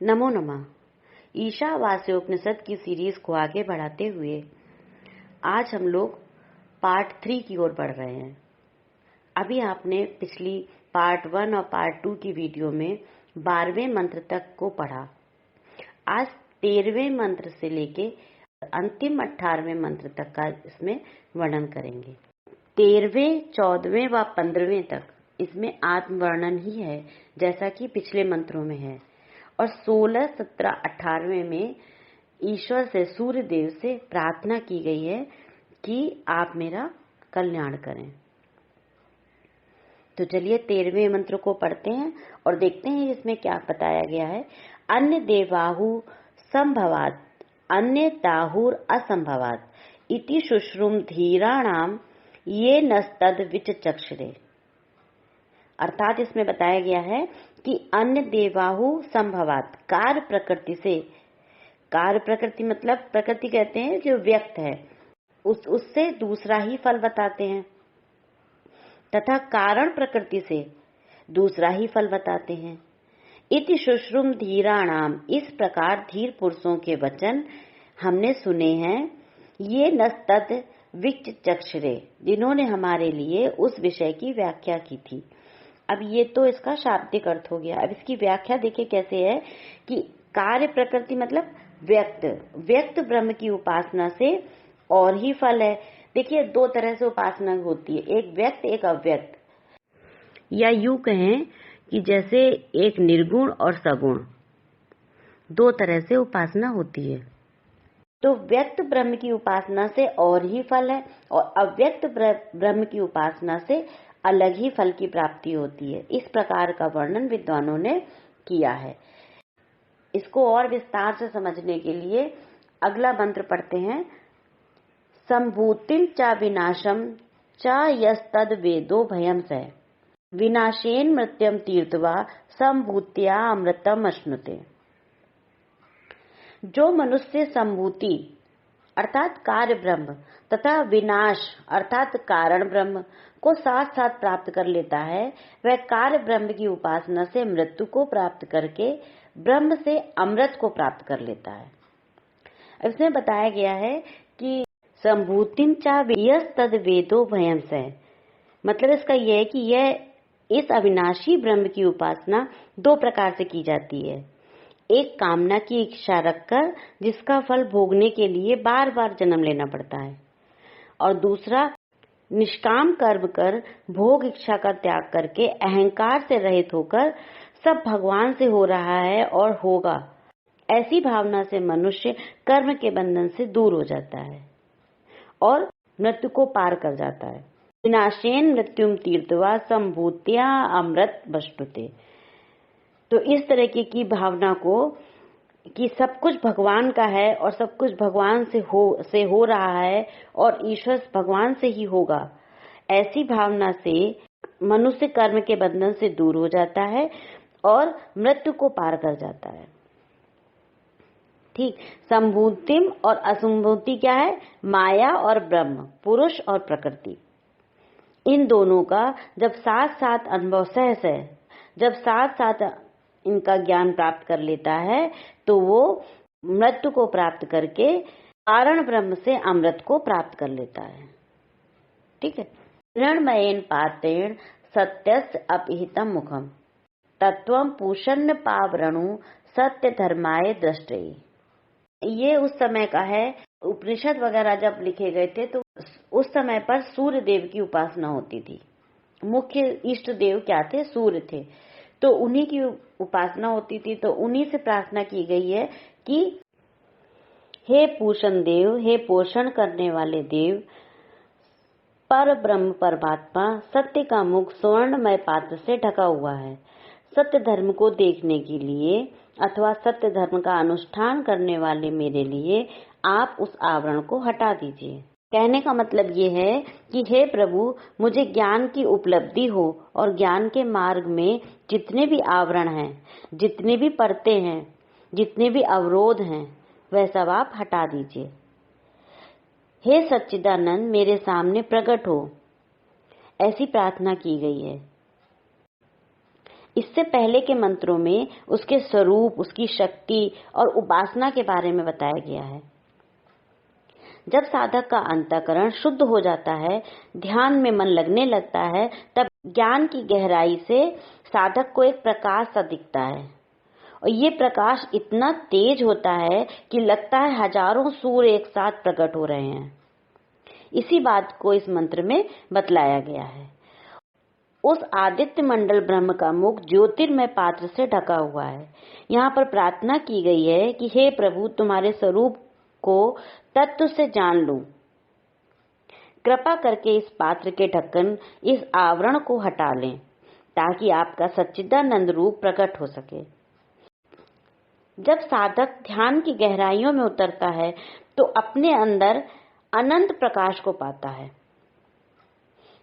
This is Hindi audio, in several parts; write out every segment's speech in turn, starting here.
नमो नमः। ईशावास्योपनिषद की सीरीज को आगे बढ़ाते हुए आज हम लोग पार्ट 3 की ओर बढ़ रहे हैं। अभी आपने पिछली पार्ट 1 और पार्ट 2 की वीडियो में 12वें मंत्र तक को पढ़ा। आज 13वें मंत्र से लेके अंतिम 18वें मंत्र तक का इसमें वर्णन करेंगे। 13वें, 14वें व 15वें तक इसमें आत्म वर्णन ही है, जैसा कि पिछले मंत्रों में है। और 16, 17, 18वें में ईश्वर से, सूर्य देव से प्रार्थना की गई है कि आप मेरा कल्याण करें। तो चलिए 13वें मंत्र को पढ़ते हैं और देखते हैं इसमें क्या बताया गया है। अन्य देवाहु संभवात अन्य दाहुर असंभवात इति शुश्रुम धीराणाम ये नस्तद विचचक्षरे। अर्थात इसमें बताया गया है कि अन्य देवाहु संभवात, कार्य प्रकृति से, कार्य प्रकृति मतलब प्रकृति कहते हैं जो व्यक्त है, उससे दूसरा ही फल बताते हैं, तथा कारण प्रकृति से दूसरा ही फल बताते हैं। इति शुश्रुम धीराणाम, इस प्रकार धीर पुरुषों के वचन हमने सुने हैं। ये नस्तद विचचक्षरे, जिन्होंने हमारे लिए उस विषय की व्याख्या की थी। अब ये तो इसका शाब्दिक अर्थ हो गया। अब इसकी व्याख्या देखिए कैसे है कि कार्य प्रकृति मतलब व्यक्त ब्रह्म की उपासना से और ही फल है। देखिए दो तरह से उपासना होती है, एक व्यक्त एक अव्यक्त, या यूं कहें कि जैसे एक निर्गुण और सगुण, दो तरह से उपासना होती है। तो व्यक्त ब्रह्म की उपासना से और ही फल है और अव्यक्त ब्रह्म की उपासना से अलग ही फल की प्राप्ति होती है। इस प्रकार का वर्णन विद्वानों ने किया है। इसको और विस्तार से समझने के लिए अगला मंत्र पढ़ते हैं। संभूतिम च विनाशम च यस्तद वेदो भयम स विनाशेन मृत्यम तीर्थवा संभूत्या अमृतम अश्नुते। जो मनुष्य संभूति अर्थात कार्य ब्रह्म तथा विनाश अर्थात कारण ब्रह्म को साथ साथ प्राप्त कर लेता है, वह कार्य ब्रह्म की उपासना से मृत्यु को प्राप्त करके ब्रह्म से अमृत को प्राप्त कर लेता है। इसमें बताया गया है कि संभूतिम चा तद वेदो भयम से, मतलब इसका यह है कि यह इस अविनाशी ब्रह्म की उपासना दो प्रकार से की जाती है। एक कामना की इच्छा रखकर जिसका फल भोगने के लिए बार बार जन्म लेना पड़ता है, और दूसरा निष्काम कर्म कर भोग इच्छा का त्याग करके अहंकार से रहित होकर सब भगवान से हो रहा है और होगा, ऐसी भावना से मनुष्य कर्म के बंधन से दूर हो जाता है और मृत्यु को पार कर जाता है। विनाशेन मृत्युम तीर्थवा संभूत्या अमृत बष्टुते। तो इस तरह की भावना को कि सब कुछ भगवान का है और सब कुछ भगवान से हो रहा है और ईश्वर भगवान से ही होगा, ऐसी भावना से मनुष्य कर्म के बंधन से दूर हो जाता है और मृत्यु को पार कर जाता है। ठीक, संभूतिम और असंभूति क्या है? माया और ब्रह्म, पुरुष और प्रकृति, इन दोनों का जब साथ साथ अनुभव सहज है, जब साथ साथ इनका ज्ञान प्राप्त कर लेता है तो वो मृत्यु को प्राप्त करके कारण ब्रह्म से अमृत को प्राप्त कर लेता है। ठीक है। हिरण्मयेन पात्रेण सत्यस्य अपहितम मुखम तत्वम पूषण्य पावरणु सत्य धर्माय दृष्टि। ये उस समय का है, उपनिषद वगैरह जब लिखे गए थे तो उस समय पर सूर्य देव की उपासना होती थी। मुख्य इष्ट देव क्या थे? सूर्य थे, तो उन्हीं की उपासना होती थी। तो उन्हीं से प्रार्थना की गई है कि हे पूषण देव, हे पोषण करने वाले देव, पर ब्रह्म परमात्मा सत्य का मुख स्वर्णमय पात्र से ढका हुआ है। सत्य धर्म को देखने के लिए अथवा सत्य धर्म का अनुष्ठान करने वाले मेरे लिए आप उस आवरण को हटा दीजिए। कहने का मतलब ये है कि हे प्रभु, मुझे ज्ञान की उपलब्धि हो और ज्ञान के मार्ग में जितने भी आवरण हैं, जितने भी परतें हैं, जितने भी अवरोध हैं, वह सब आप हटा दीजिए। हे सच्चिदानंद, मेरे सामने प्रकट हो, ऐसी प्रार्थना की गई है। इससे पहले के मंत्रों में उसके स्वरूप, उसकी शक्ति और उपासना के बारे में बताया गया है। जब साधक का अंतःकरण शुद्ध हो जाता है, ध्यान में मन लगने लगता है, तब ज्ञान की गहराई से साधक को एक प्रकाश सा दिखता है और ये प्रकाश इतना तेज होता है कि लगता है हजारों सूर्य एक साथ प्रकट हो रहे हैं। इसी बात को इस मंत्र में बतलाया गया है। उस आदित्य मंडल ब्रह्म का मुख ज्योतिर्मय पात्र से ढका हुआ है। यहाँ पर प्रार्थना की गई है कि हे प्रभु, तुम्हारे स्वरूप को तत्व से जान लूं। कृपा करके इस पात्र के ढक्कन, इस आवरण को हटा लें ताकि आपका सच्चिदानंद रूप प्रकट हो सके। जब साधक ध्यान की गहराइयों में उतरता है तो अपने अंदर अनंत प्रकाश को पाता है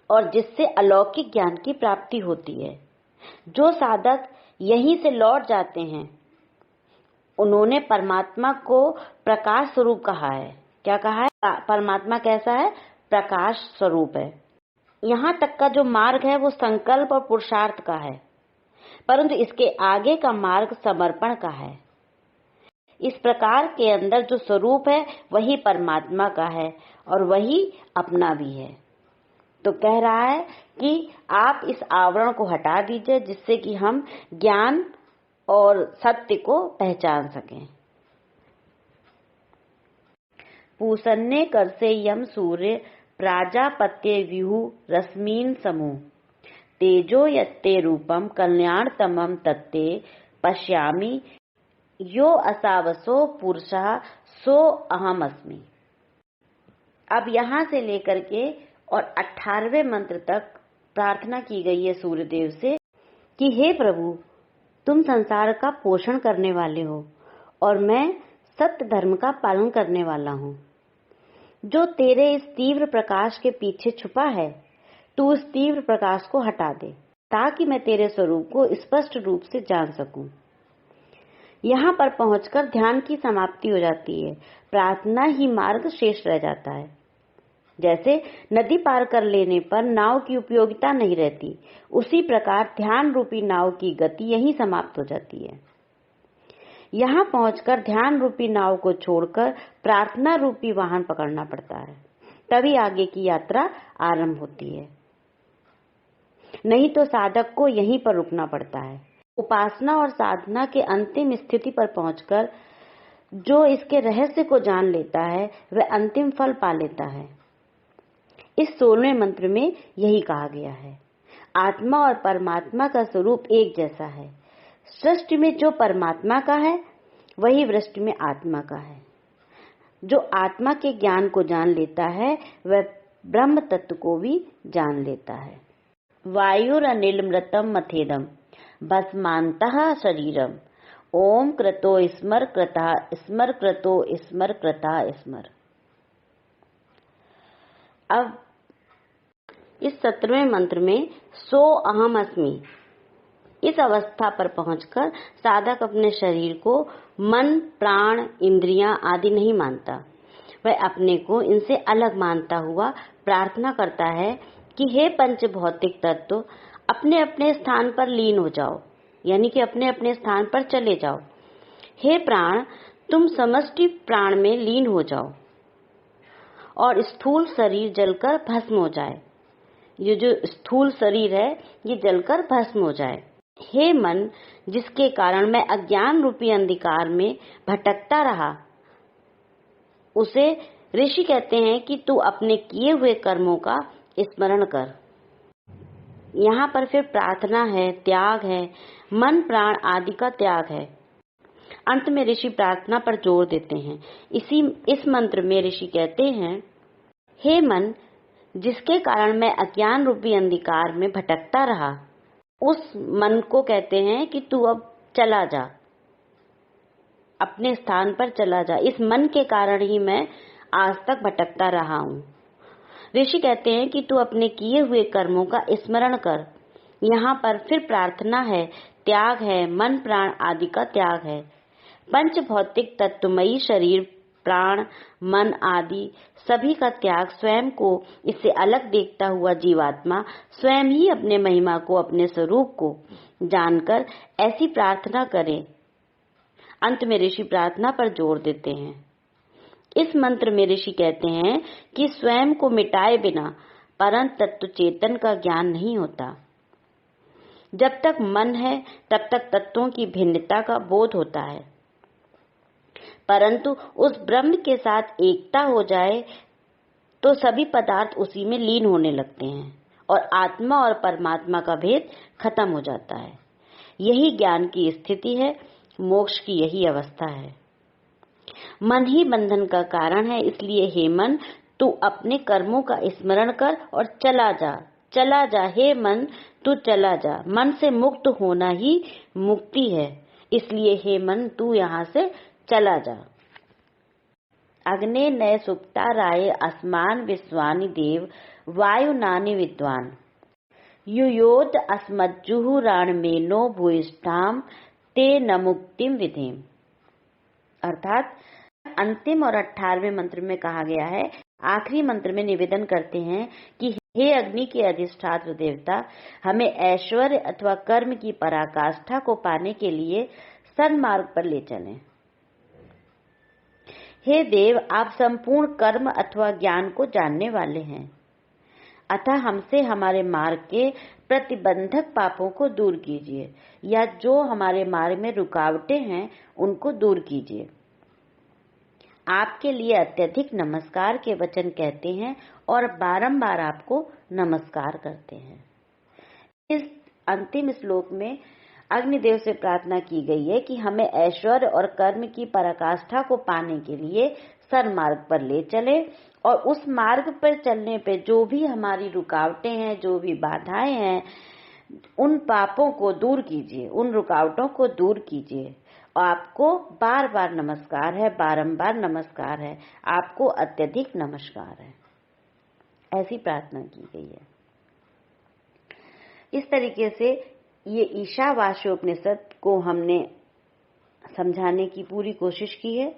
और जिससे अलौकिक ज्ञान की प्राप्ति होती है। जो साधक यहीं से लौट जाते हैं, उन्होंने परमात्मा को प्रकाश स्वरूप कहा है। क्या कहा है? परमात्मा कैसा है? प्रकाश स्वरूप है। यहाँ तक का जो मार्ग है वो संकल्प और पुरुषार्थ का है, परंतु इसके आगे का मार्ग समर्पण का है। इस प्रकार के अंदर जो स्वरूप है वही परमात्मा का है और वही अपना भी है। तो कह रहा है कि आप इस आवरण को हटा दीजिए जिससे कि हम ज्ञान और सत्य को पहचान सकें। पूसन्ने कर से यम सूर्य प्राजापत्य व्यूह रश्मीन समूह तेजो यत्ते रूपम कल्याणतमम तत्ते पश्यामि यो असावसो पुरुषः सो अहम अस्मि। अब यहाँ से लेकर के और 18वें मंत्र तक प्रार्थना की गई है सूर्यदेव से कि हे प्रभु, तुम संसार का पोषण करने वाले हो और मैं सत्य धर्म का पालन करने वाला हूँ। जो तेरे इस तीव्र प्रकाश के पीछे छुपा है, तू उस तीव्र प्रकाश को हटा दे ताकि मैं तेरे स्वरूप को स्पष्ट रूप से जान सकूं। यहाँ पर पहुंचकर ध्यान की समाप्ति हो जाती है, प्रार्थना ही मार्ग शेष रह जाता है। जैसे नदी पार कर लेने पर नाव की उपयोगिता नहीं रहती, उसी प्रकार ध्यान रूपी नाव की गति यहीं समाप्त हो जाती है। यहाँ पहुंचकर ध्यान रूपी नाव को छोड़कर प्रार्थना रूपी वाहन पकड़ना पड़ता है, तभी आगे की यात्रा आरंभ होती है। नहीं तो साधक को यहीं पर रुकना पड़ता है। उपासना और साधना के अंतिम स्थिति पर पहुंचकर जो इसके रहस्य को जान लेता है वह अंतिम फल पा लेता है। इस 16वें मंत्र में यही कहा गया है। आत्मा और परमात्मा का स्वरूप एक जैसा है। सृष्टि में जो परमात्मा का है वही वृष्टि में आत्मा का है। जो आत्मा के ज्ञान को जान लेता है वह ब्रह्म तत्व को भी जान लेता है। वायुरनिलमृतम मथेदम भस्मान्तः शरीरम ओम क्रतो स्मर क्रता स्मर क्रतो स्मर क्रता स्मर। अब इस 17वें मंत्र में सो अहम अस्मि, इस अवस्था पर पहुंचकर साधक अपने शरीर को मन, प्राण, इंद्रियां आदि नहीं मानता। वह अपने को इनसे अलग मानता हुआ प्रार्थना करता है कि हे पंच भौतिक तत्व, अपने अपने स्थान पर लीन हो जाओ, यानी कि अपने अपने स्थान पर चले जाओ। हे प्राण, तुम समष्टि प्राण में लीन हो जाओ और स्थूल शरीर जलकर भस्म हो जाए। ये जो स्थूल शरीर है ये जलकर भस्म हो जाए। हे मन, जिसके कारण मैं अज्ञान रूपी अंधकार में भटकता रहा, उसे ऋषि कहते हैं कि तू अपने किए हुए कर्मों का स्मरण कर। यहाँ पर फिर प्रार्थना है, त्याग है, मन प्राण आदि का त्याग है। अंत में ऋषि प्रार्थना पर जोर देते हैं। इस मंत्र में ऋषि कहते हैं, हे मन, जिसके कारण मैं अज्ञान रूपी अंधकार में भटकता रहा, उस मन को कहते हैं कि तू अब चला जा, अपने स्थान पर चला जा। इस मन के कारण ही मैं आज तक भटकता रहा हूँ। ऋषि कहते हैं कि तू अपने किए हुए कर्मों का स्मरण कर। यहाँ पर फिर प्रार्थना है, त्याग है, मन प्राण आदि का त्याग है। पंच भौतिक तत्वमयी शरीर प्राण, मन आदि सभी का त्याग स्वयं को इससे अलग देखता हुआ जीवात्मा स्वयं ही अपने महिमा को, अपने स्वरूप को जानकर ऐसी प्रार्थना करे। अंत में ऋषि प्रार्थना पर जोर देते हैं। इस मंत्र में ऋषि कहते हैं कि स्वयं को मिटाए बिना परम तत्व चेतन का ज्ञान नहीं होता। जब तक मन है तब तक तत्वों की भिन्नता का बोध होता है, परंतु उस ब्रह्म के साथ एकता हो जाए तो सभी पदार्थ उसी में लीन होने लगते हैं और आत्मा और परमात्मा का भेद खत्म हो जाता है। यही ज्ञान की स्थिति है, मोक्ष की यही अवस्था है। मन ही बंधन का कारण है, इसलिए हे मन, तू अपने कर्मों का स्मरण कर और चला जा, चला जा। हे मन, तू चला जा। मन से मुक्त होना ही मुक्ति है, इसलिए हे मन, तू यहाँ से चला जा। अग्ने नय सुप्ता राये अस्मान विश्वानि देव वायु नानि विद्वान युयोत अस्मज्जुहु राणमेनो भूयिष्ठाम ते न मुक्तिम विधेम। अर्थात अंतिम और 18वें मंत्र में कहा गया है, आखिरी मंत्र में निवेदन करते हैं कि हे अग्नि के अधिष्ठात्र देवता, हमें ऐश्वर्य अथवा कर्म की पराकाष्ठा को पाने के लिए सन्मार्ग पर ले चलें। हे देव, आप संपूर्ण कर्म अथवा ज्ञान को जानने वाले हैं, अतः हमसे हमारे मार्ग के प्रतिबंधक पापों को दूर कीजिए, या जो हमारे मार्ग में रुकावटें हैं उनको दूर कीजिए। आपके लिए अत्यधिक नमस्कार के वचन कहते हैं और बारंबार आपको नमस्कार करते हैं। इस अंतिम श्लोक में अग्निदेव से प्रार्थना की गई है कि हमें ऐश्वर्य और कर्म की पराकाष्ठा को पाने के लिए सन्मार्ग पर ले चले, और उस मार्ग पर चलने पे जो भी हमारी रुकावटें हैं, जो भी बाधाएं हैं, उन पापों को दूर कीजिए, उन रुकावटों को दूर कीजिए। आपको बार बार नमस्कार है, बारंबार नमस्कार है, आपको अत्यधिक नमस्कार है, ऐसी प्रार्थना की गई है। इस तरीके से ये ईशावास्योपनिषद को हमने समझाने की पूरी कोशिश की है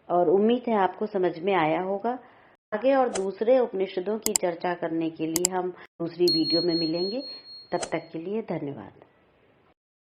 और उम्मीद है आपको समझ में आया होगा। आगे और दूसरे उपनिषदों की चर्चा करने के लिए हम दूसरी वीडियो में मिलेंगे। तब तक के लिए धन्यवाद।